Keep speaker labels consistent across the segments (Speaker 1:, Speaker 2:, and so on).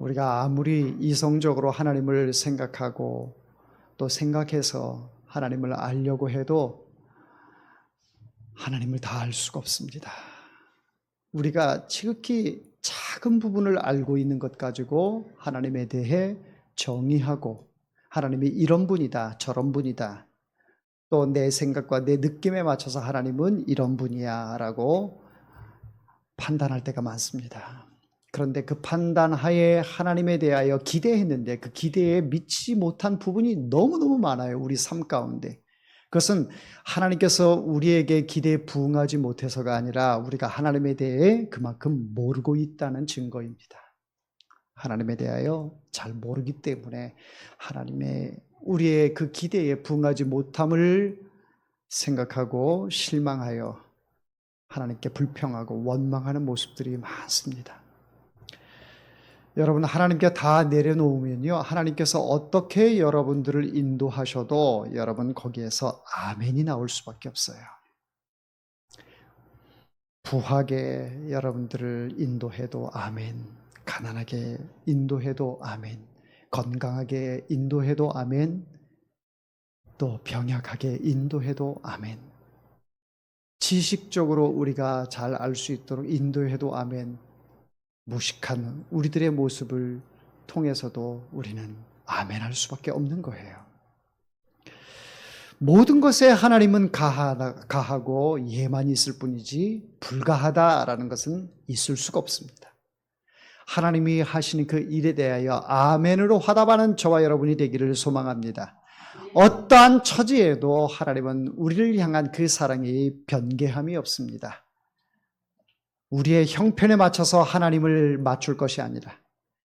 Speaker 1: 우리가 아무리 이성적으로 하나님을 생각하고 또 생각해서 하나님을 알려고 해도 하나님을 다 알 수가 없습니다. 우리가 지극히 작은 부분을 알고 있는 것 가지고 하나님에 대해 정의하고 하나님이 이런 분이다, 저런 분이다, 또 내 생각과 내 느낌에 맞춰서 하나님은 이런 분이야 라고 판단할 때가 많습니다. 그런데 그 판단하에 하나님에 대하여 기대했는데 그 기대에 미치지 못한 부분이 너무너무 많아요. 우리 삶 가운데. 그것은 하나님께서 우리에게 기대에 부응하지 못해서가 아니라 우리가 하나님에 대해 그만큼 모르고 있다는 증거입니다. 하나님에 대하여 잘 모르기 때문에 하나님의 우리의 그 기대에 부응하지 못함을 생각하고 실망하여 하나님께 불평하고 원망하는 모습들이 많습니다. 여러분, 하나님께 다 내려놓으면요, 하나님께서 어떻게 여러분들을 인도하셔도 여러분 거기에서 아멘이 나올 수밖에 없어요. 부하게 여러분들을 인도해도 아멘, 가난하게 인도해도 아멘, 건강하게 인도해도 아멘, 또 병약하게 인도해도 아멘, 지식적으로 우리가 잘 알 수 있도록 인도해도 아멘, 무식한 우리들의 모습을 통해서도 우리는 아멘할 수밖에 없는 거예요. 모든 것에 하나님은 가하고 예만 있을 뿐이지 불가하다라는 것은 있을 수가 없습니다. 하나님이 하시는 그 일에 대하여 아멘으로 화답하는 저와 여러분이 되기를 소망합니다. 어떠한 처지에도 하나님은 우리를 향한 그 사랑이 변개함이 없습니다. 우리의 형편에 맞춰서 하나님을 맞출 것이 아니라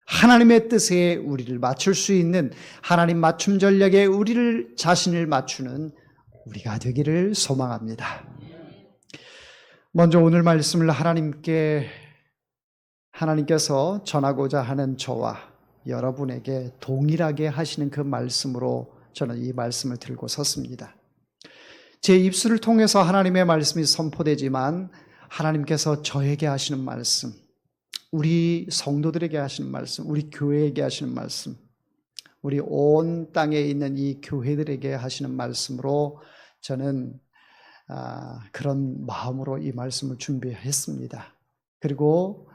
Speaker 1: 하나님의 뜻에 우리를 맞출 수 있는 하나님 맞춤 전략에 우리를 자신을 맞추는 우리가 되기를 소망합니다. 먼저 오늘 말씀을 하나님께서 전하고자 하는 저와 여러분에게 동일하게 하시는 그 말씀으로 저는 이 말씀을 들고 섰습니다. 제 입술을 통해서 하나님의 말씀이 선포되지만 하나님께서 저에게 하시는 말씀, 우리 성도들에게 하시는 말씀, 우리 교회에게 하시는 말씀, 우리 온 땅에 있는 이 교회들에게 하시는 말씀으로 저는 그런 마음으로 이 말씀을 준비했습니다. 그리고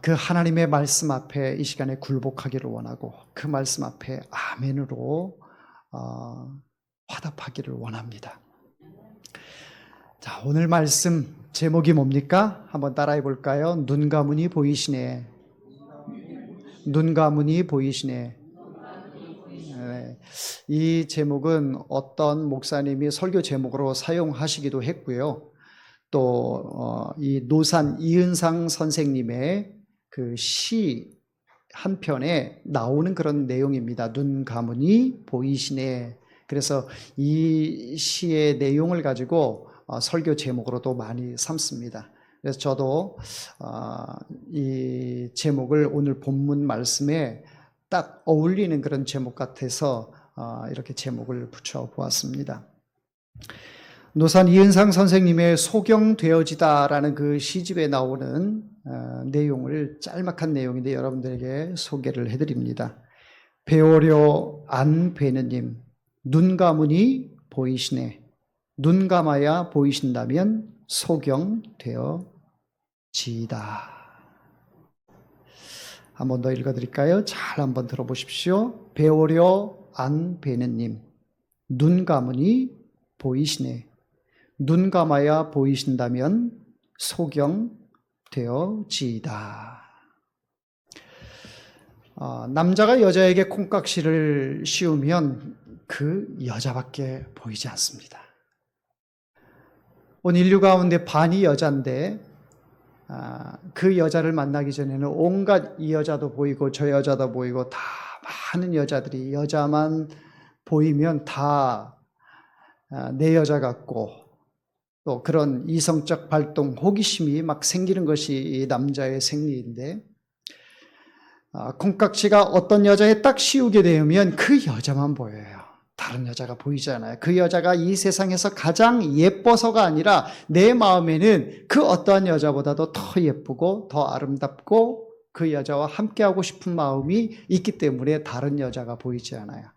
Speaker 1: 그 하나님의 말씀 앞에 이 시간에 굴복하기를 원하고 그 말씀 앞에 아멘으로 화답하기를 원합니다. 자, 오늘 말씀 제목이 뭡니까? 한번 따라해 볼까요? 눈 가문이 보이시네. 눈 가문이 보이시네. 네. 이 제목은 어떤 목사님이 설교 제목으로 사용하시기도 했고요. 또 이 노산 이은상 선생님의 그 시 한 편에 나오는 그런 내용입니다. 눈 가문이 보이시네. 그래서 이 시의 내용을 가지고 설교 제목으로도 많이 삼습니다. 그래서 저도 이 제목을 오늘 본문 말씀에 딱 어울리는 그런 제목 같아서 이렇게 제목을 붙여보았습니다. 노산 이은상 선생님의 소경되어지다라는 그 시집에 나오는 내용을 짤막한 내용인데 여러분들에게 소개를 해드립니다. 배오려 안 베느님, 눈 가문이 보이시네. 눈 감아야 보이신다면 소경되어지이다. 한 번 더 읽어드릴까요? 잘 한번 들어보십시오. 배오려 안 베느님, 눈 감으니 보이시네. 눈 감아야 보이신다면 소경되어지이다. 남자가 여자에게 콩깍지를 씌우면 그 여자밖에 보이지 않습니다. 온 인류 가운데 반이 여자인데 그 여자를 만나기 전에는 온갖 이 여자도 보이고 저 여자도 보이고 다 많은 여자들이 여자만 보이면 다 내 여자 같고 또 그런 이성적 발동, 호기심이 막 생기는 것이 이 남자의 생리인데 콩깍지가 어떤 여자에 딱 씌우게 되면 그 여자만 보여요. 다른 여자가 보이지 않아요. 그 여자가 이 세상에서 가장 예뻐서가 아니라 내 마음에는 그 어떠한 여자보다도 더 예쁘고 더 아름답고 그 여자와 함께하고 싶은 마음이 있기 때문에 다른 여자가 보이지 않아요.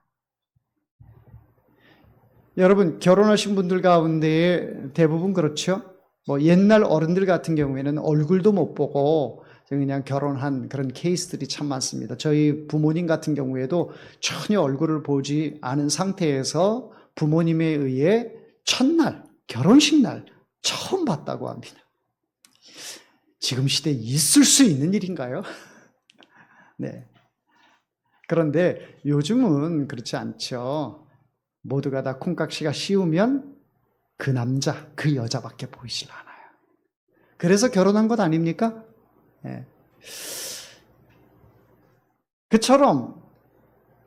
Speaker 1: 여러분, 결혼하신 분들 가운데 대부분 그렇죠? 뭐 옛날 어른들 같은 경우에는 얼굴도 못 보고 그냥 결혼한 그런 케이스들이 참 많습니다. 저희 부모님 같은 경우에도 전혀 얼굴을 보지 않은 상태에서 부모님에 의해 첫날, 결혼식 날 처음 봤다고 합니다. 지금 시대에 있을 수 있는 일인가요? 네. 그런데 요즘은 그렇지 않죠. 모두가 다 콩깍지가 씌우면 그 남자, 그 여자밖에 보이질 않아요. 그래서 결혼한 것 아닙니까? 네. 그처럼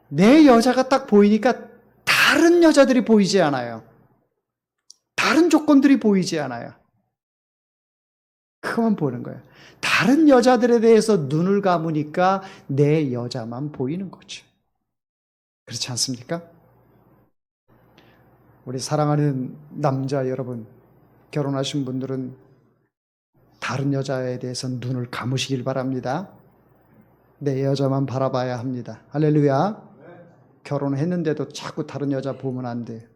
Speaker 1: 내 여자가 딱 보이니까 다른 여자들이 보이지 않아요. 다른 조건들이 보이지 않아요. 그것만 보는 거예요. 다른 여자들에 대해서 눈을 감으니까 내 여자만 보이는 거죠. 그렇지 않습니까? 우리 사랑하는 남자 여러분, 결혼하신 분들은 다른 여자에 대해서 눈을 감으시길 바랍니다. 내 여자만 바라봐야 합니다. 할렐루야. 결혼했는데도 자꾸 다른 여자 보면 안 돼.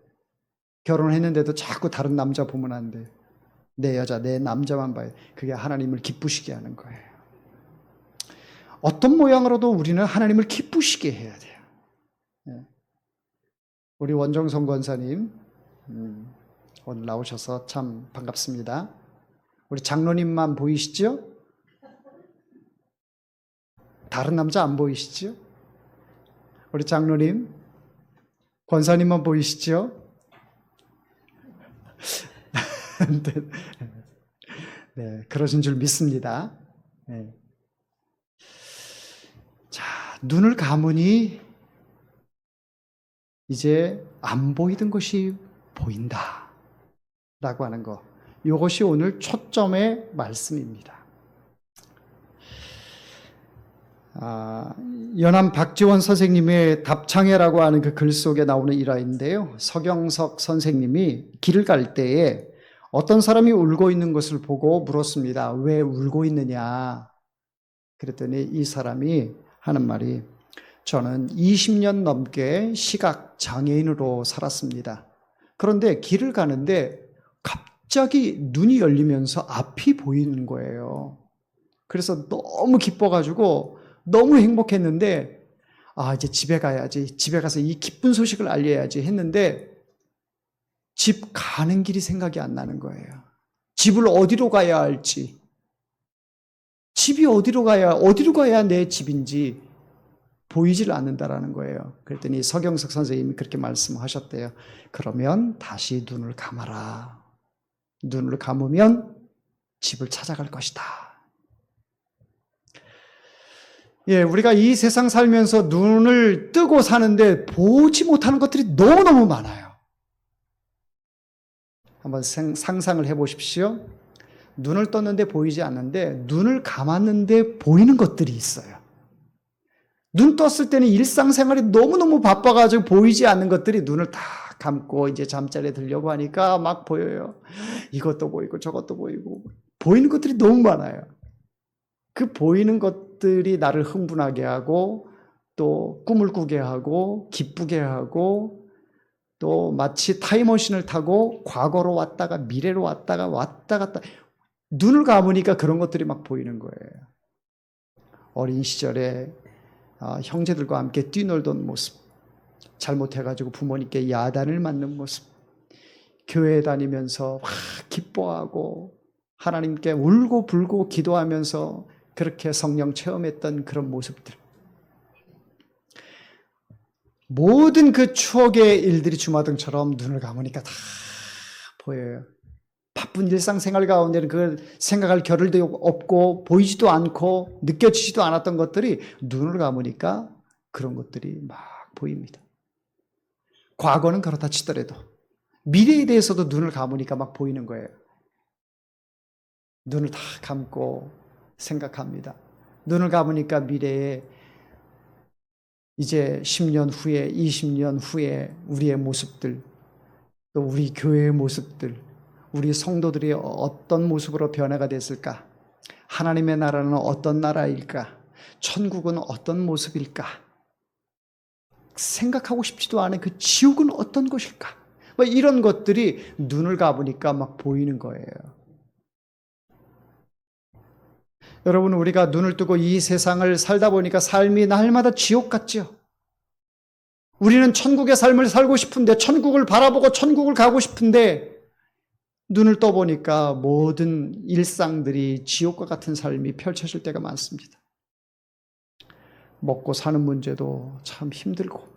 Speaker 1: 결혼했는데도 자꾸 다른 남자 보면 안 돼. 내 여자, 내 남자만 봐요. 그게 하나님을 기쁘시게 하는 거예요. 어떤 모양으로도 우리는 하나님을 기쁘시게 해야 돼요. 우리 원정성 권사님 오늘 나오셔서 참 반갑습니다. 우리 장로님만 보이시죠? 다른 남자 안 보이시죠? 우리 장로님, 권사님만 보이시죠? 네, 그러신 줄 믿습니다. 네. 자, 눈을 감으니 이제 안 보이던 것이 보인다 라고 하는 거, 이것이 오늘 초점의 말씀입니다. 연암 박지원 선생님의 답창회라고 하는 그 글 속에 나오는 일화인데요. 서경석 선생님이 길을 갈 때에 어떤 사람이 울고 있는 것을 보고 물었습니다. 왜 울고 있느냐? 그랬더니 이 사람이 하는 말이, 저는 20년 넘게 시각 장애인으로 살았습니다. 그런데 길을 가는데 갑자기 눈이 열리면서 앞이 보이는 거예요. 그래서 너무 기뻐가지고 너무 행복했는데, 이제 집에 가야지. 집에 가서 이 기쁜 소식을 알려야지 했는데 집 가는 길이 생각이 안 나는 거예요. 집을 어디로 가야 할지, 집이 어디로 가야 내 집인지 보이질 않는다라는 거예요. 그랬더니 서경석 선생님이 그렇게 말씀하셨대요. 그러면 다시 눈을 감아라. 눈을 감으면 집을 찾아갈 것이다. 예, 우리가 이 세상 살면서 눈을 뜨고 사는데 보지 못하는 것들이 너무너무 많아요. 한번 상상을 해보십시오. 눈을 떴는데 보이지 않는데 눈을 감았는데 보이는 것들이 있어요. 눈 떴을 때는 일상생활이 너무너무 바빠가지고 보이지 않는 것들이 눈을 다 감고 이제 잠자리에 들려고 하니까 막 보여요. 이것도 보이고 저것도 보이고 보이는 것들이 너무 많아요. 그 보이는 것들이 나를 흥분하게 하고 또 꿈을 꾸게 하고 기쁘게 하고 또 마치 타임머신을 타고 과거로 왔다가 미래로 왔다가 왔다 갔다, 눈을 감으니까 그런 것들이 막 보이는 거예요. 어린 시절에 형제들과 함께 뛰놀던 모습, 잘못해가지고 부모님께 야단을 맞는 모습, 교회 다니면서 기뻐하고 하나님께 울고 불고 기도하면서 그렇게 성령 체험했던 그런 모습들, 모든 그 추억의 일들이 주마등처럼 눈을 감으니까 다 보여요. 바쁜 일상생활 가운데는 그걸 생각할 겨를도 없고 보이지도 않고 느껴지지도 않았던 것들이 눈을 감으니까 그런 것들이 막 보입니다. 과거는 그렇다 치더라도 미래에 대해서도 눈을 감으니까 막 보이는 거예요. 눈을 다 감고 생각합니다. 눈을 감으니까 미래에 이제 10년 후에 20년 후에 우리의 모습들, 또 우리 교회의 모습들, 우리 성도들이 어떤 모습으로 변화가 됐을까? 하나님의 나라는 어떤 나라일까? 천국은 어떤 모습일까? 생각하고 싶지도 않은 그 지옥은 어떤 것일까? 뭐 이런 것들이 눈을 감으니까 막 보이는 거예요. 여러분, 우리가 눈을 뜨고 이 세상을 살다 보니까 삶이 날마다 지옥 같죠? 우리는 천국의 삶을 살고 싶은데, 천국을 바라보고 천국을 가고 싶은데, 눈을 떠보니까 모든 일상들이 지옥과 같은 삶이 펼쳐질 때가 많습니다. 먹고 사는 문제도 참 힘들고,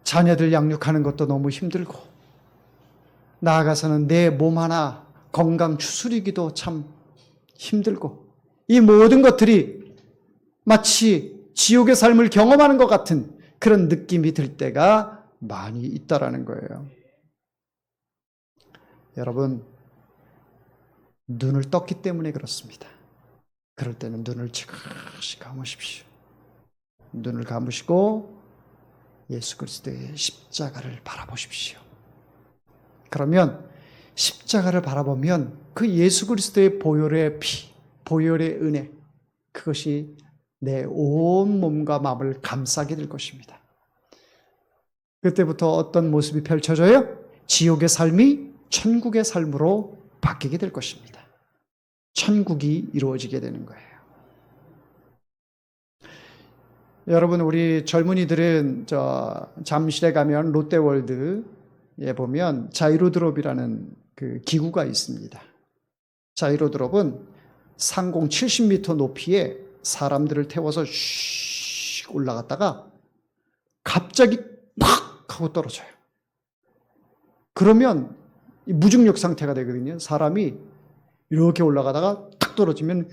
Speaker 1: 자녀들 양육하는 것도 너무 힘들고, 나아가서는 내 몸 하나 건강 추스리기도 참 힘들고, 이 모든 것들이 마치 지옥의 삶을 경험하는 것 같은 그런 느낌이 들 때가 많이 있다라는 거예요. 여러분, 눈을 떴기 때문에 그렇습니다. 그럴 때는 눈을 지그시 감으십시오. 눈을 감으시고 예수 그리스도의 십자가를 바라보십시오. 그러면 십자가를 바라보면 그 예수 그리스도의 보혈의 피, 보혈의 은혜, 그것이 내 온 몸과 마음을 감싸게 될 것입니다. 그때부터 어떤 모습이 펼쳐져요? 지옥의 삶이 천국의 삶으로 바뀌게 될 것입니다. 천국이 이루어지게 되는 거예요. 여러분, 우리 젊은이들은 잠실에 가면 롯데월드에 보면 자이로드롭이라는 그 기구가 있습니다. 자이로드롭은 상공 70m 높이에 사람들을 태워서 슉 올라갔다가 갑자기 팍 하고 떨어져요. 그러면 무중력 상태가 되거든요. 사람이 이렇게 올라가다가 탁 떨어지면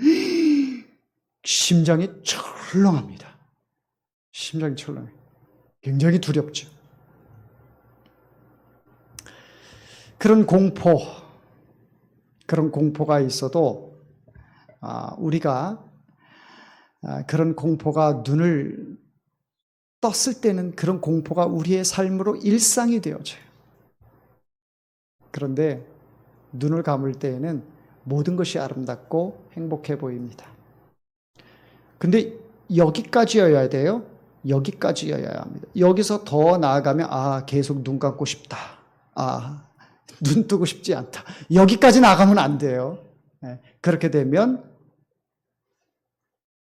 Speaker 1: 심장이 철렁합니다. 심장이 철렁해요. 굉장히 두렵죠. 그런 공포가 있어도 우리가 그런 공포가 눈을 떴을 때는 그런 공포가 우리의 삶으로 일상이 되어져요. 그런데 눈을 감을 때에는 모든 것이 아름답고 행복해 보입니다. 근데 여기까지여야 돼요. 여기까지여야 합니다. 여기서 더 나아가면 계속 눈 감고 싶다. 눈 뜨고 싶지 않다. 여기까지 나가면 안 돼요. 그렇게 되면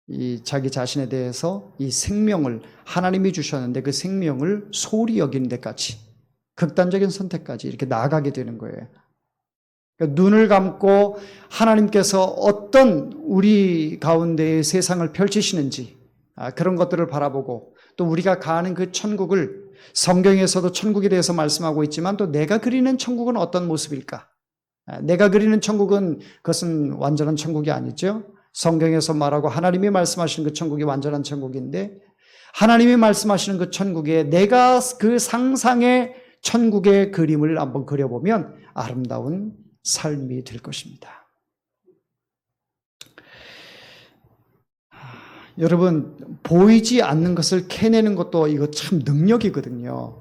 Speaker 1: 이 자기 자신에 대해서 이 생명을 하나님이 주셨는데 그 생명을 소홀히 여기는 데까지, 극단적인 선택까지 이렇게 나아가게 되는 거예요. 그러니까 눈을 감고 하나님께서 어떤 우리 가운데의 세상을 펼치시는지 그런 것들을 바라보고, 또 우리가 가는 그 천국을, 성경에서도 천국에 대해서 말씀하고 있지만 또 내가 그리는 천국은 어떤 모습일까? 내가 그리는 천국은 그것은 완전한 천국이 아니죠. 성경에서 말하고 하나님이 말씀하시는 그 천국이 완전한 천국인데, 하나님이 말씀하시는 그 천국에 내가 그 상상의 천국의 그림을 한번 그려보면 아름다운 삶이 될 것입니다. 여러분, 보이지 않는 것을 캐내는 것도 이거 참 능력이거든요.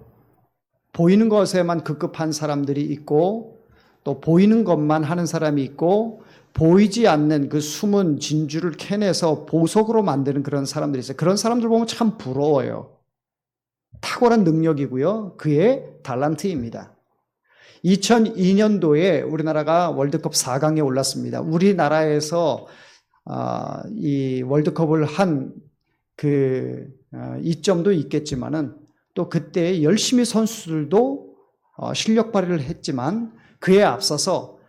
Speaker 1: 보이는 것에만 급급한 사람들이 있고, 또 보이는 것만 하는 사람이 있고, 보이지 않는 그 숨은 진주를 캐내서 보석으로 만드는 그런 사람들이 있어요. 그런 사람들 보면 참 부러워요. 탁월한 능력이고요. 그의 달란트입니다. 2002년도에 우리나라가 월드컵 4강에 올랐습니다. 우리나라에서 이 월드컵을 한 그 이점도 있겠지만은, 또 그때 열심히 선수들도 실력 발휘를 했지만 그에 앞서서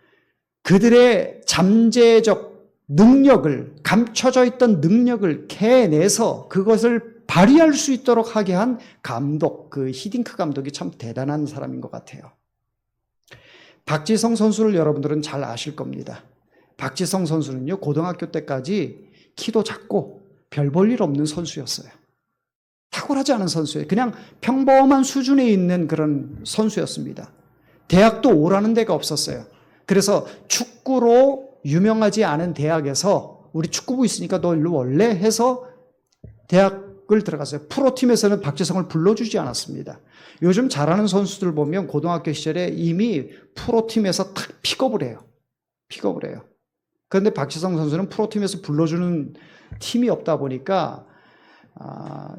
Speaker 1: 그들의 잠재적 능력을, 감춰져 있던 능력을 캐내서 그것을 발휘할 수 있도록 하게 한 감독, 그 히딩크 감독이 참 대단한 사람인 것 같아요. 박지성 선수를 여러분들은 잘 아실 겁니다. 박지성 선수는요, 고등학교 때까지 키도 작고 별 볼 일 없는 선수였어요. 탁월하지 않은 선수예요. 그냥 평범한 수준에 있는 그런 선수였습니다. 대학도 오라는 데가 없었어요. 그래서 축구로 유명하지 않은 대학에서 우리 축구부 있으니까 너 일로 원래 해서 대학을 들어갔어요. 프로팀에서는 박지성을 불러주지 않았습니다. 요즘 잘하는 선수들 보면 고등학교 시절에 이미 프로팀에서 탁 픽업을 해요. 그런데 박지성 선수는 프로팀에서 불러주는 팀이 없다 보니까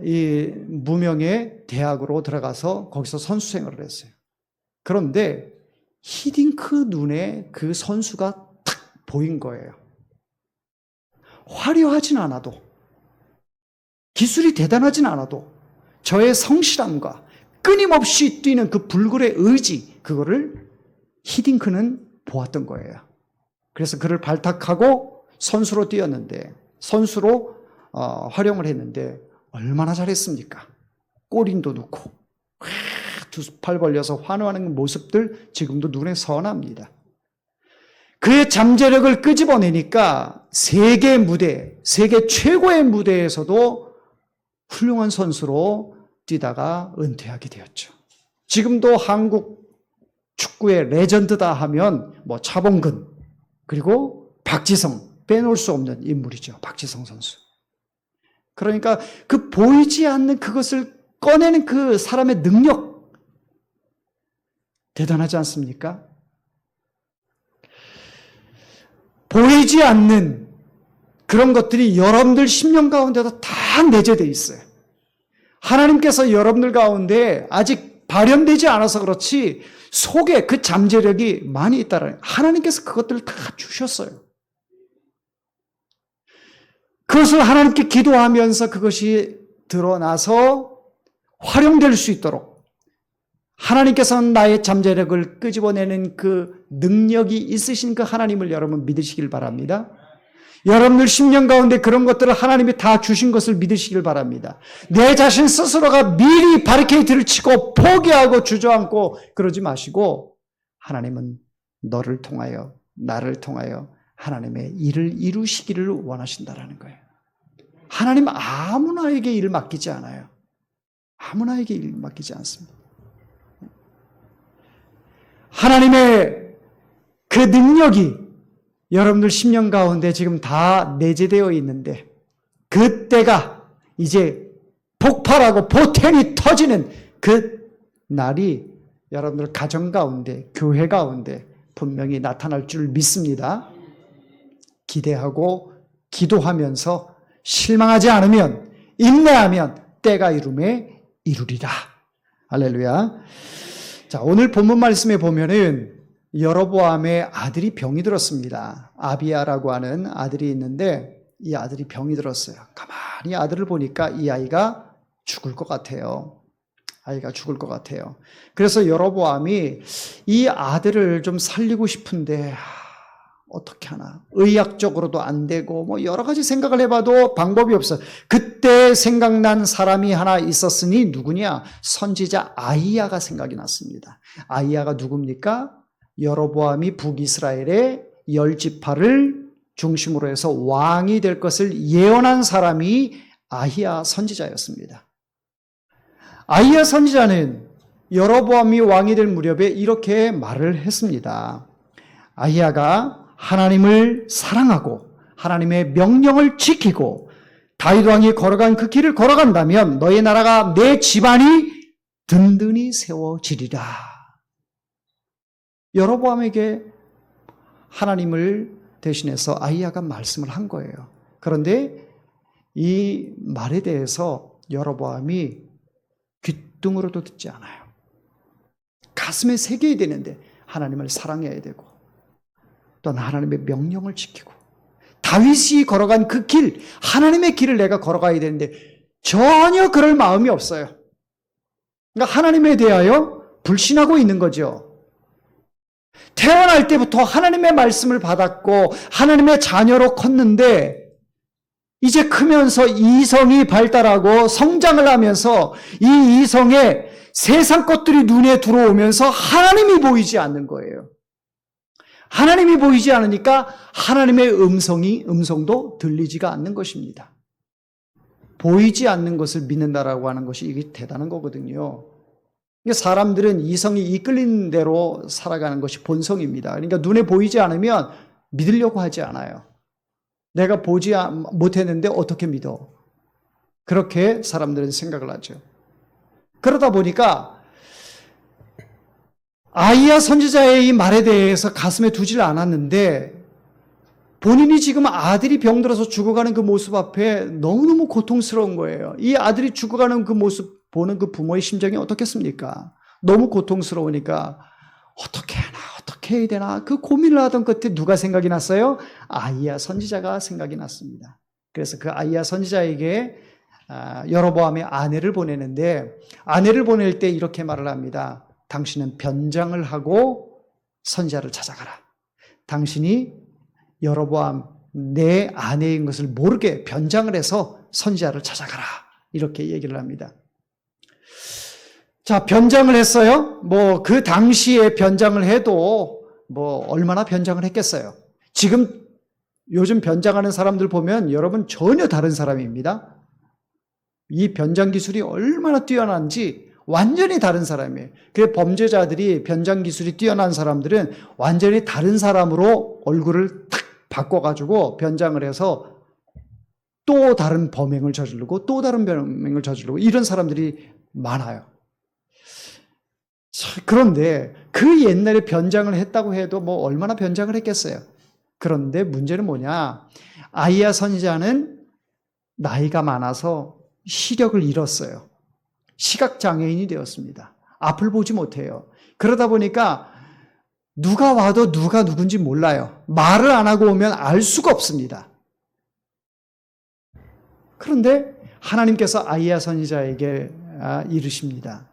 Speaker 1: 이 무명의 대학으로 들어가서 거기서 선수 생활을 했어요. 그런데 히딩크 눈에 그 선수가 탁 보인 거예요. 화려하진 않아도, 기술이 대단하진 않아도 저의 성실함과 끊임없이 뛰는 그 불굴의 의지, 그거를 히딩크는 보았던 거예요. 그래서 그를 발탁하고 선수로 뛰었는데, 선수로 활용을 했는데 얼마나 잘했습니까? 골인도 넣고 두 팔 벌려서 환호하는 모습들 지금도 눈에 선합니다. 그의 잠재력을 끄집어내니까 세계 무대, 세계 최고의 무대에서도 훌륭한 선수로 뛰다가 은퇴하게 되었죠. 지금도 한국 축구의 레전드다 하면 뭐 차범근, 그리고 박지성, 빼놓을 수 없는 인물이죠. 박지성 선수. 그러니까 그 보이지 않는 그것을 꺼내는 그 사람의 능력, 대단하지 않습니까? 보이지 않는 그런 것들이 여러분들 심령 가운데도 다 내재되어 있어요. 하나님께서 여러분들 가운데 아직 발현되지 않아서 그렇지 속에 그 잠재력이 많이 있다라는, 하나님께서 그것들을 다 주셨어요. 그것을 하나님께 기도하면서 그것이 드러나서 활용될 수 있도록 하나님께서는 나의 잠재력을 끄집어내는 그 능력이 있으신 그 하나님을 여러분 믿으시길 바랍니다. 여러분들 심령 가운데 그런 것들을 하나님이 다 주신 것을 믿으시길 바랍니다. 내 자신 스스로가 미리 바리케이트를 치고 포기하고 주저앉고 그러지 마시고, 하나님은 너를 통하여, 나를 통하여 하나님의 일을 이루시기를 원하신다라는 거예요. 하나님 아무나에게 일을 맡기지 않아요. 아무나에게 일을 맡기지 않습니다. 하나님의 그 능력이 여러분들 심령 가운데 지금 다 내재되어 있는데, 그때가 이제 폭발하고 포텐이 터지는 그 날이 여러분들 가정 가운데, 교회 가운데 분명히 나타날 줄 믿습니다. 기대하고 기도하면서 실망하지 않으면, 인내하면 때가 이름에 이루리라. 할렐루야. 자, 오늘 본문 말씀에 보면은 여로보암의 아들이 병이 들었습니다. 아비야라고 하는 아들이 있는데 이 아들이 병이 들었어요. 가만히 아들을 보니까 이 아이가 죽을 것 같아요. 아이가 죽을 것 같아요. 그래서 여로보암이 이 아들을 좀 살리고 싶은데 어떻게 하나? 의학적으로도 안 되고 뭐 여러 가지 생각을 해봐도 방법이 없어요. 그때 생각난 사람이 하나 있었으니 누구냐? 선지자 아히야가 생각이 났습니다. 아히야가 누굽니까? 여로보암이 북이스라엘의 10지파를 중심으로 해서 왕이 될 것을 예언한 사람이 아히야 선지자였습니다. 아히야 선지자는 여로보암이 왕이 될 무렵에 이렇게 말을 했습니다. 아히야가 하나님을 사랑하고 하나님의 명령을 지키고 다윗 왕이 걸어간 그 길을 걸어간다면 너의 나라가 내 집안이 든든히 세워지리라. 여로보암에게 하나님을 대신해서 아히야가 말씀을 한 거예요. 그런데 이 말에 대해서 여로보암이 귓등으로도 듣지 않아요. 가슴에 새겨야 되는데 하나님을 사랑해야 되고 또는 하나님의 명령을 지키고 다윗이 걸어간 그 길, 하나님의 길을 내가 걸어가야 되는데 전혀 그럴 마음이 없어요. 그러니까 하나님에 대하여 불신하고 있는 거죠. 태어날 때부터 하나님의 말씀을 받았고 하나님의 자녀로 컸는데 이제 크면서 이성이 발달하고 성장을 하면서 이 이성에 세상 것들이 눈에 들어오면서 하나님이 보이지 않는 거예요. 하나님이 보이지 않으니까 하나님의 음성도 들리지가 않는 것입니다. 보이지 않는 것을 믿는다라고 하는 것이 이게 대단한 거거든요. 사람들은 이성이 이끌리는 대로 살아가는 것이 본성입니다. 그러니까 눈에 보이지 않으면 믿으려고 하지 않아요. 내가 보지 못했는데 어떻게 믿어? 그렇게 사람들은 생각을 하죠. 그러다 보니까 아히야 선지자의 이 말에 대해서 가슴에 두질 않았는데 본인이 지금 아들이 병들어서 죽어가는 그 모습 앞에 너무너무 고통스러운 거예요. 이 아들이 죽어가는 그 모습 보는 그 부모의 심정이 어떻겠습니까? 너무 고통스러우니까 어떻게 하나, 어떻게 해야 되나 그 고민을 하던 끝에 누가 생각이 났어요? 아이야 선지자가 생각이 났습니다. 그래서 그 아이야 선지자에게 여로보암의 아내를 보내는데, 아내를 보낼 때 이렇게 말을 합니다. 당신은 변장을 하고 선지자를 찾아가라. 당신이 여로보암 내 아내인 것을 모르게 변장을 해서 선지자를 찾아가라. 이렇게 얘기를 합니다. 자, 변장을 했어요. 뭐 그 당시에 변장을 해도 뭐 얼마나 변장을 했겠어요. 지금 요즘 변장하는 사람들 보면 여러분 전혀 다른 사람입니다. 이 변장 기술이 얼마나 뛰어난지 완전히 다른 사람이에요. 그 범죄자들이 변장 기술이 뛰어난 사람들은 완전히 다른 사람으로 얼굴을 탁 바꿔가지고 변장을 해서 또 다른 범행을 저지르고 또 다른 범행을 저지르고 이런 사람들이 많아요. 그런데 그 옛날에 변장을 했다고 해도 뭐 얼마나 변장을 했겠어요. 그런데 문제는 뭐냐? 아이야 선지자는 나이가 많아서 시력을 잃었어요. 시각장애인이 되었습니다. 앞을 보지 못해요. 그러다 보니까 누가 와도 누가 누군지 몰라요. 말을 안 하고 오면 알 수가 없습니다. 그런데 하나님께서 아이야 선지자에게 이르십니다.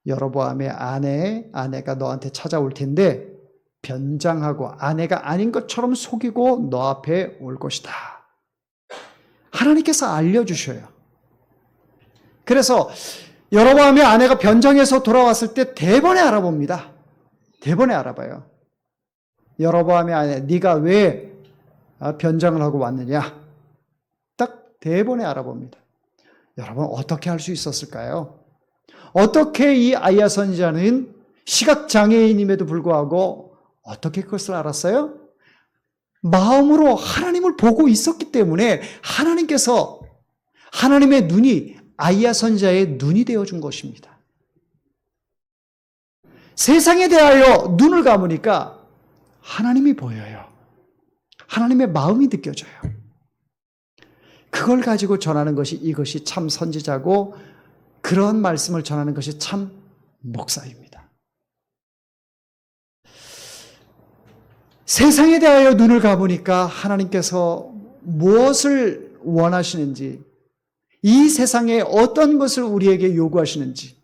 Speaker 1: 여로보암의 아내가 너한테 찾아올 텐데 변장하고 아내가 아닌 것처럼 속이고 너 앞에 올 것이다. 하나님께서 알려주셔요. 그래서 여로보암의 아내가 변장해서 돌아왔을 때 대번에 알아봅니다. 대번에 알아봐요. 여로보암의 아내, 네가 왜 변장을 하고 왔느냐? 딱 대번에 알아봅니다. 여러분 어떻게 할 수 있었을까요? 어떻게 이 아이야 선지자는 시각장애인임에도 불구하고 어떻게 그것을 알았어요? 마음으로 하나님을 보고 있었기 때문에 하나님께서 하나님의 눈이 아이야 선지자의 눈이 되어준 것입니다. 세상에 대하여 눈을 감으니까 하나님이 보여요. 하나님의 마음이 느껴져요. 그걸 가지고 전하는 것이 이것이 참 선지자고 그런 말씀을 전하는 것이 참 목사입니다. 세상에 대하여 눈을 감으니까 하나님께서 무엇을 원하시는지, 이 세상에 어떤 것을 우리에게 요구하시는지,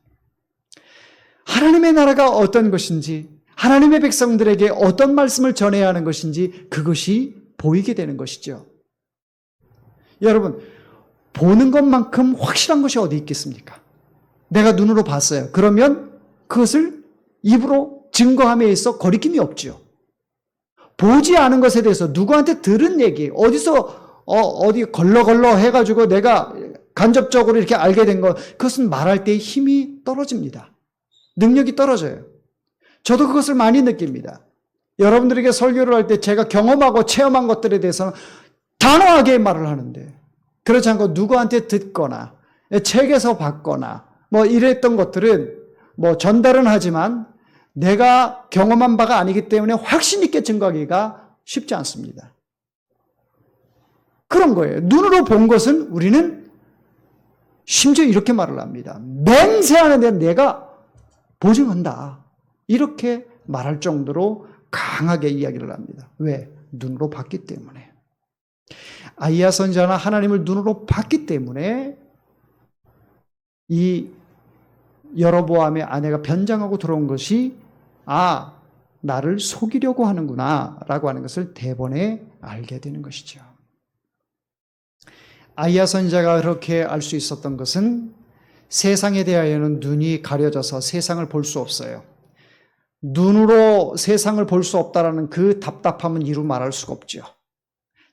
Speaker 1: 하나님의 나라가 어떤 것인지, 하나님의 백성들에게 어떤 말씀을 전해야 하는 것인지 그것이 보이게 되는 것이죠. 여러분, 보는 것만큼 확실한 것이 어디 있겠습니까? 내가 눈으로 봤어요. 그러면 그것을 입으로 증거함에 있어 거리낌이 없죠. 보지 않은 것에 대해서 누구한테 들은 얘기, 어디서 어디 걸러걸러 해가지고 내가 간접적으로 이렇게 알게 된 것, 그것은 말할 때 힘이 떨어집니다. 능력이 떨어져요. 저도 그것을 많이 느낍니다. 여러분들에게 설교를 할 때 제가 경험하고 체험한 것들에 대해서는 단호하게 말을 하는데, 그렇지 않고 누구한테 듣거나 책에서 봤거나 뭐 이랬던 것들은 뭐 전달은 하지만 내가 경험한 바가 아니기 때문에 확신 있게 증거하기가 쉽지 않습니다. 그런 거예요. 눈으로 본 것은 우리는 심지어 이렇게 말을 합니다. 맹세하는데 내가 보증한다. 이렇게 말할 정도로 강하게 이야기를 합니다. 왜? 눈으로 봤기 때문에. 아이야 선지자는 하나님을 눈으로 봤기 때문에 이 여로보암의 아내가 변장하고 들어온 것이 나를 속이려고 하는구나 라고 하는 것을 대번에 알게 되는 것이죠. 아이야 선지자가 그렇게 알 수 있었던 것은 세상에 대하여는 눈이 가려져서 세상을 볼 수 없어요. 눈으로 세상을 볼 수 없다라는 그 답답함은 이루 말할 수가 없죠.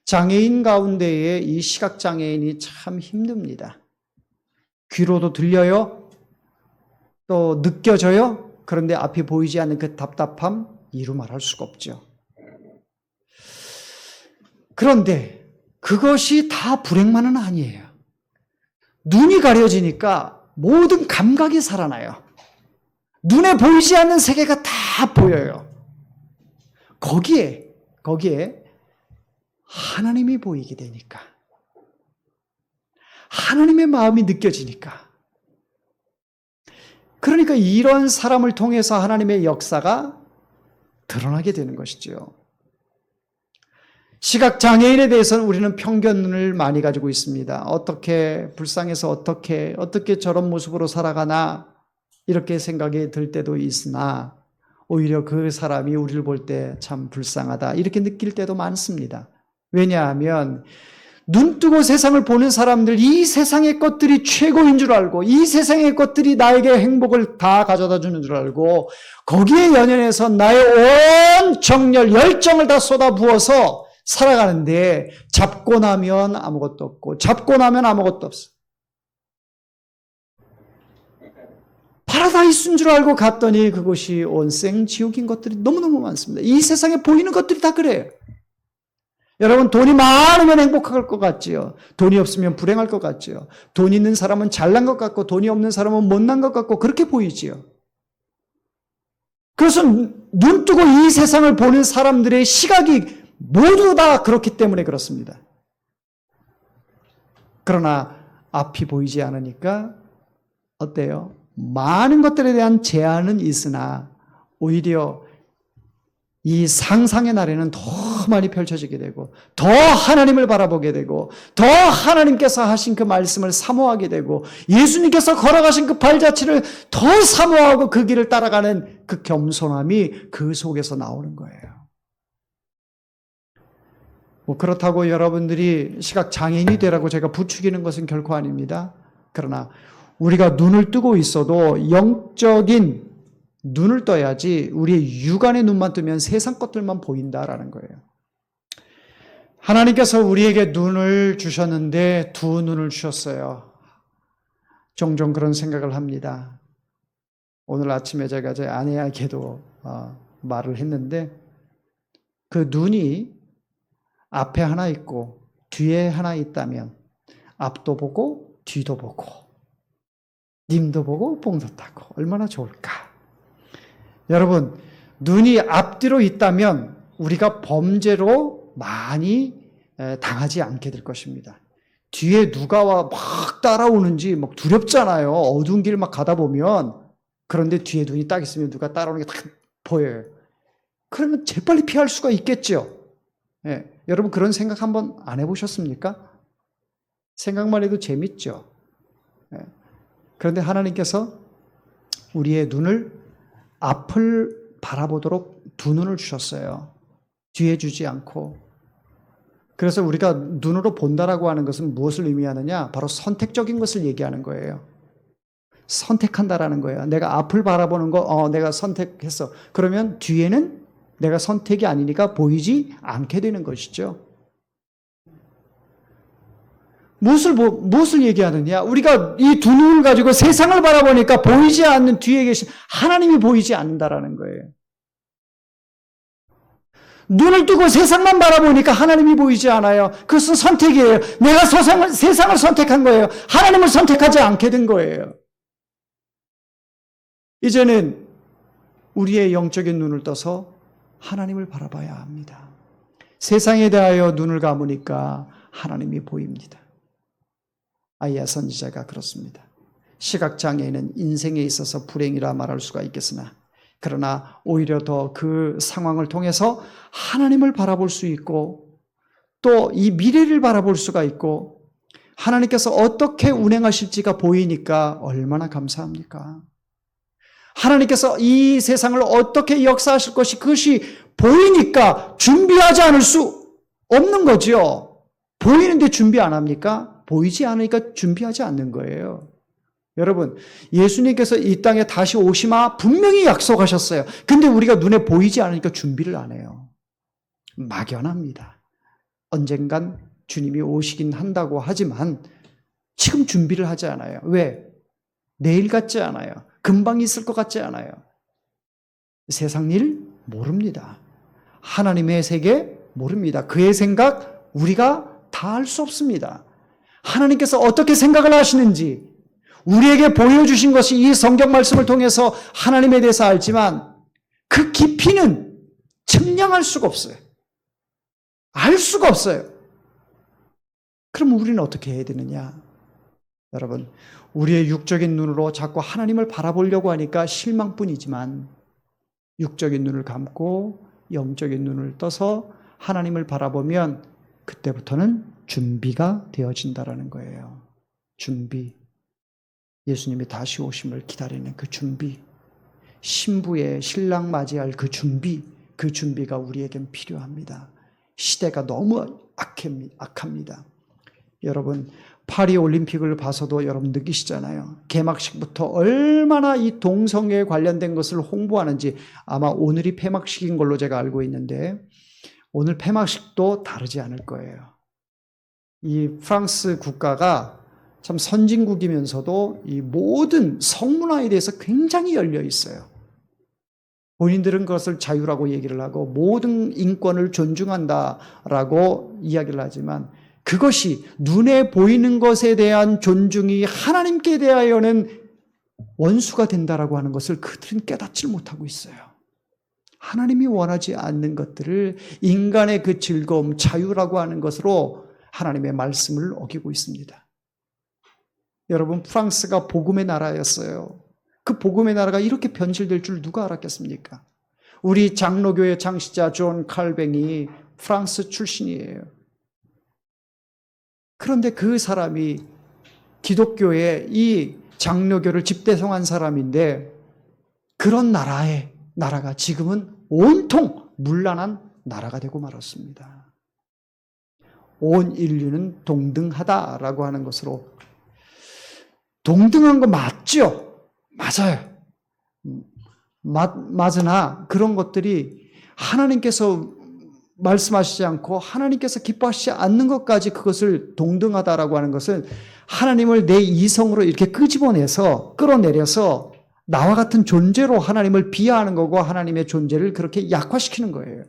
Speaker 1: 장애인 가운데에 이 시각장애인이 참 힘듭니다. 귀로도 들려요. 또 느껴져요. 그런데 앞이 보이지 않는 그 답답함 이루 말할 수가 없죠. 그런데 그것이 다 불행만은 아니에요. 눈이 가려지니까 모든 감각이 살아나요. 눈에 보이지 않는 세계가 다 보여요. 거기에 하나님이 보이게 되니까. 하나님의 마음이 느껴지니까. 그러니까 이런 사람을 통해서 하나님의 역사가 드러나게 되는 것이죠. 시각장애인에 대해서는 우리는 편견을 많이 가지고 있습니다. 어떻게 불쌍해서 어떻게 저런 모습으로 살아가나 이렇게 생각이 들 때도 있으나 오히려 그 사람이 우리를 볼 때 참 불쌍하다 이렇게 느낄 때도 많습니다. 왜냐하면 눈 뜨고 세상을 보는 사람들 이 세상의 것들이 최고인 줄 알고 이 세상의 것들이 나에게 행복을 다 가져다 주는 줄 알고 거기에 연연해서 나의 온 정열, 열정을 다 쏟아부어서 살아가는데 잡고 나면 아무것도 없고 잡고 나면 아무것도 없어. 파라다이스인 줄 알고 갔더니 그것이 온 생지옥인 것들이 너무너무 많습니다. 이 세상에 보이는 것들이 다 그래요. 여러분 돈이 많으면 행복할 것 같지요. 돈이 없으면 불행할 것 같지요. 돈 있는 사람은 잘난 것 같고 돈이 없는 사람은 못난 것 같고 그렇게 보이지요. 그래서 눈 뜨고 이 세상을 보는 사람들의 시각이 모두 다 그렇기 때문에 그렇습니다. 그러나 앞이 보이지 않으니까 어때요? 많은 것들에 대한 제한은 있으나 오히려 이 상상의 날에는 더 많이 펼쳐지게 되고 더 하나님을 바라보게 되고 더 하나님께서 하신 그 말씀을 사모하게 되고 예수님께서 걸어가신 그 발자취를 더 사모하고 그 길을 따라가는 그 겸손함이 그 속에서 나오는 거예요. 그렇다고 여러분들이 시각장애인이 되라고 제가 부추기는 것은 결코 아닙니다. 그러나 우리가 눈을 뜨고 있어도 영적인 눈을 떠야지 우리의 육안의 눈만 뜨면 세상 것들만 보인다라는 거예요. 하나님께서 우리에게 눈을 주셨는데 두 눈을 주셨어요. 종종 그런 생각을 합니다. 오늘 아침에 제가 제 아내에게도 말을 했는데 그 눈이 앞에 하나 있고 뒤에 하나 있다면 앞도 보고 뒤도 보고 님도 보고 뽕도 따고 얼마나 좋을까. 여러분 눈이 앞뒤로 있다면 우리가 범죄로 많이 당하지 않게 될 것입니다. 뒤에 누가 와 막 따라오는지 막 두렵잖아요. 어두운 길 막 가다 보면. 그런데 뒤에 눈이 딱 있으면 누가 따라오는 게 딱 보여요. 그러면 재빨리 피할 수가 있겠죠. 예, 여러분 그런 생각 한번 안 해보셨습니까? 생각만 해도 재밌죠. 예. 그런데 하나님께서 우리의 눈을 앞을 바라보도록 두 눈을 주셨어요. 뒤에 주지 않고. 그래서 우리가 눈으로 본다라고 하는 것은 무엇을 의미하느냐? 바로 선택적인 것을 얘기하는 거예요. 선택한다라는 거예요. 내가 앞을 바라보는 거, 내가 선택했어. 그러면 뒤에는 내가 선택이 아니니까 보이지 않게 되는 것이죠. 무엇을 얘기하느냐? 우리가 이 두 눈을 가지고 세상을 바라보니까 보이지 않는 뒤에 계신 하나님이 보이지 않는다라는 거예요. 눈을 뜨고 세상만 바라보니까 하나님이 보이지 않아요. 그것은 선택이에요. 내가 세상을 선택한 거예요. 하나님을 선택하지 않게 된 거예요. 이제는 우리의 영적인 눈을 떠서 하나님을 바라봐야 합니다. 세상에 대하여 눈을 감으니까 하나님이 보입니다. 아이야 선지자가 그렇습니다. 시각장애인은 인생에 있어서 불행이라 말할 수가 있겠으나 그러나 오히려 더 그 상황을 통해서 하나님을 바라볼 수 있고 또 이 미래를 바라볼 수가 있고 하나님께서 어떻게 운행하실지가 보이니까 얼마나 감사합니까? 하나님께서 이 세상을 어떻게 역사하실 것이 그것이 보이니까 준비하지 않을 수 없는 거죠. 보이는데 준비 안 합니까? 보이지 않으니까 준비하지 않는 거예요. 여러분, 예수님께서 이 땅에 다시 오시마 분명히 약속하셨어요. 근데 우리가 눈에 보이지 않으니까 준비를 안 해요. 막연합니다. 언젠간 주님이 오시긴 한다고 하지만 지금 준비를 하지 않아요. 왜? 내일 같지 않아요. 금방 있을 것 같지 않아요. 세상 일 모릅니다. 하나님의 세계 모릅니다. 그의 생각 우리가 다 알 수 없습니다. 하나님께서 어떻게 생각을 하시는지 우리에게 보여주신 것이 이 성경 말씀을 통해서 하나님에 대해서 알지만 그 깊이는 측량할 수가 없어요. 알 수가 없어요. 그럼 우리는 어떻게 해야 되느냐? 여러분, 우리의 육적인 눈으로 자꾸 하나님을 바라보려고 하니까 실망뿐이지만 육적인 눈을 감고 영적인 눈을 떠서 하나님을 바라보면 그때부터는 준비가 되어진다라는 거예요. 준비. 예수님이 다시 오심을 기다리는 그 준비. 신부의 신랑 맞이할 그 준비가 우리에겐 필요합니다. 시대가 너무 악합니다. 여러분, 파리 올림픽을 봐서도 여러분 느끼시잖아요. 개막식부터 얼마나 이 동성애에 관련된 것을 홍보하는지. 아마 오늘이 폐막식인 걸로 제가 알고 있는데 오늘 폐막식도 다르지 않을 거예요. 이 프랑스 국가가 참 선진국이면서도 이 모든 성문화에 대해서 굉장히 열려 있어요. 본인들은 그것을 자유라고 얘기를 하고 모든 인권을 존중한다라고 이야기를 하지만 그것이 눈에 보이는 것에 대한 존중이 하나님께 대하여는 원수가 된다라고 하는 것을 그들은 깨닫지 못하고 있어요. 하나님이 원하지 않는 것들을 인간의 그 즐거움, 자유라고 하는 것으로 하나님의 말씀을 어기고 있습니다. 여러분, 프랑스가 복음의 나라였어요. 그 복음의 나라가 이렇게 변질될 줄 누가 알았겠습니까? 우리 장로교의 창시자 존 칼뱅이 프랑스 출신이에요. 그런데 그 사람이 기독교의 이 장로교를 집대성한 사람인데 그런 나라가 지금은 온통 문란한 나라가 되고 말았습니다. 온 인류는 동등하다라고 하는 것으로 동등한 거 맞죠? 맞아요. 맞으나 그런 것들이 하나님께서 말씀하시지 않고 하나님께서 기뻐하시지 않는 것까지 그것을 동등하다라고 하는 것은 하나님을 내 이성으로 이렇게 끌어내려서 나와 같은 존재로 하나님을 비하하는 거고 하나님의 존재를 그렇게 약화시키는 거예요.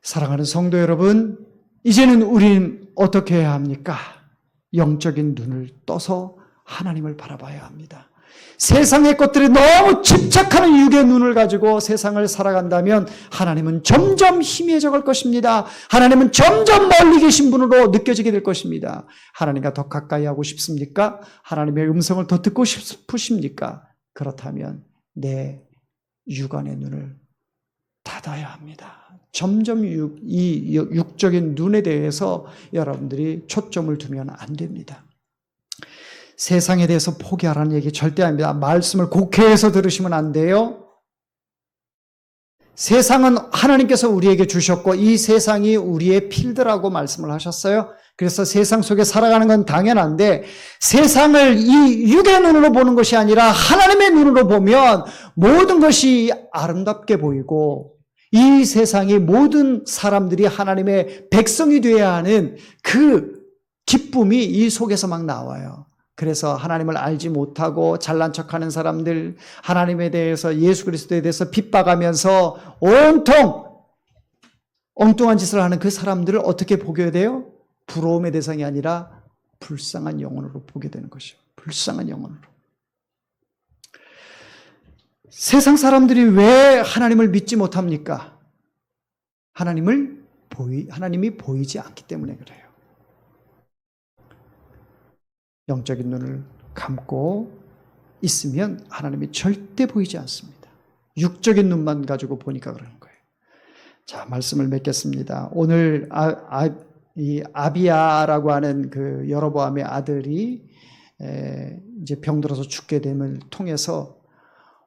Speaker 1: 사랑하는 성도 여러분, 이제는 우리는 어떻게 해야 합니까? 영적인 눈을 떠서 하나님을 바라봐야 합니다. 세상의 것들에 너무 집착하는 육의 눈을 가지고 세상을 살아간다면 하나님은 점점 희미해져 갈 것입니다. 하나님은 점점 멀리 계신 분으로 느껴지게 될 것입니다. 하나님과 더 가까이 하고 싶습니까? 하나님의 음성을 더 듣고 싶으십니까? 그렇다면 내 육안의 눈을 닫아야 합니다. 점점 이 육적인 눈에 대해서 여러분들이 초점을 두면 안 됩니다. 세상에 대해서 포기하라는 얘기 절대 아닙니다. 말씀을 곡해해서 들으시면 안 돼요. 세상은 하나님께서 우리에게 주셨고 이 세상이 우리의 필드라고 말씀을 하셨어요. 그래서 세상 속에 살아가는 건 당연한데 세상을 이 육의 눈으로 보는 것이 아니라 하나님의 눈으로 보면 모든 것이 아름답게 보이고 이 세상의 모든 사람들이 하나님의 백성이 되어야 하는 그 기쁨이 이 속에서 막 나와요. 그래서 하나님을 알지 못하고 잘난 척하는 사람들, 하나님에 대해서 예수 그리스도에 대해서 핍박하면서 온통 엉뚱한 짓을 하는 그 사람들을 어떻게 보게 돼요? 부러움의 대상이 아니라 불쌍한 영혼으로 보게 되는 것이요. 불쌍한 영혼으로. 세상 사람들이 왜 하나님을 믿지 못합니까? 하나님이 보이지 않기 때문에 그래요. 영적인 눈을 감고 있으면 하나님이 절대 보이지 않습니다. 육적인 눈만 가지고 보니까 그러는 거예요. 자, 말씀을 맺겠습니다. 오늘 이 아비야라고 하는 그 여로보암의 아들이 이제 병들어서 죽게 됨을 통해서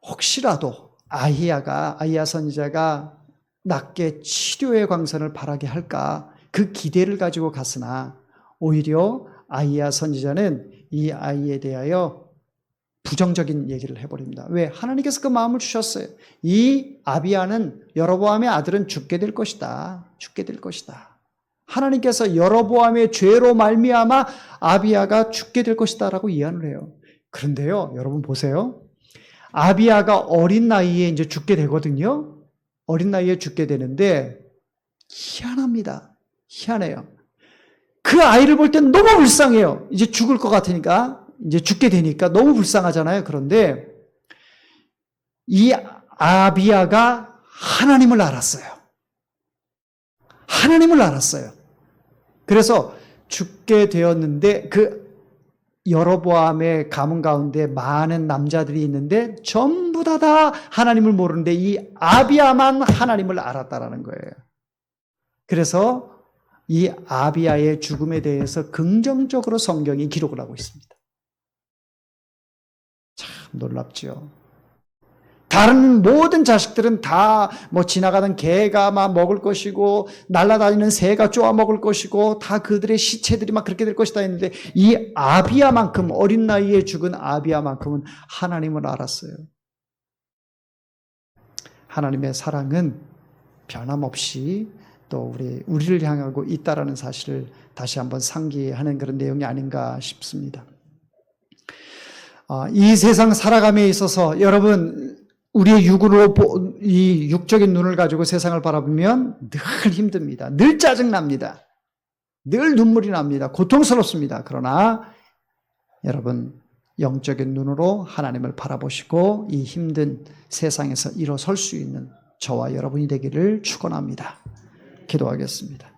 Speaker 1: 혹시라도 아히야 선지자가 낫게 치료의 광선을 바라게 할까 그 기대를 가지고 갔으나 오히려 아히야 선지자는 이 아이에 대하여 부정적인 얘기를 해버립니다. 왜? 하나님께서 그 마음을 주셨어요. 이 아비야는 여로보암의 아들은 죽게 될 것이다. 죽게 될 것이다. 하나님께서 여로보암의 죄로 말미암아 아비야가 죽게 될 것이다 라고 이해를 해요. 그런데요, 여러분 보세요. 아비야가 어린 나이에 이제 죽게 되거든요. 어린 나이에 죽게 되는데 희한합니다. 희한해요. 그 아이를 볼 땐 너무 불쌍해요. 이제 죽을 것 같으니까, 이제 죽게 되니까 너무 불쌍하잖아요. 그런데 이 아비야가 하나님을 알았어요. 하나님을 알았어요. 그래서 죽게 되었는데 그 여로보암의 가문 가운데 많은 남자들이 있는데 전부 다 하나님을 모르는데 이 아비야만 하나님을 알았다라는 거예요. 그래서 이 아비야의 죽음에 대해서 긍정적으로 성경이 기록을 하고 있습니다. 참 놀랍죠. 다른 모든 자식들은 다 뭐 지나가는 개가 막 먹을 것이고 날아다니는 새가 쪼아 먹을 것이고 다 그들의 시체들이 막 그렇게 될 것이다 했는데 이 아비야만큼 어린 나이에 죽은 아비야만큼은 하나님을 알았어요. 하나님의 사랑은 변함없이 또 우리를 향하고 있다라는 사실을 다시 한번 상기하는 그런 내용이 아닌가 싶습니다. 이 세상 살아감에 있어서 여러분 우리의 육으로 이 육적인 눈을 가지고 세상을 바라보면 늘 힘듭니다. 늘 짜증납니다. 늘 눈물이 납니다. 고통스럽습니다. 그러나 여러분 영적인 눈으로 하나님을 바라보시고 이 힘든 세상에서 일어설 수 있는 저와 여러분이 되기를 축원합니다. 기도하겠습니다.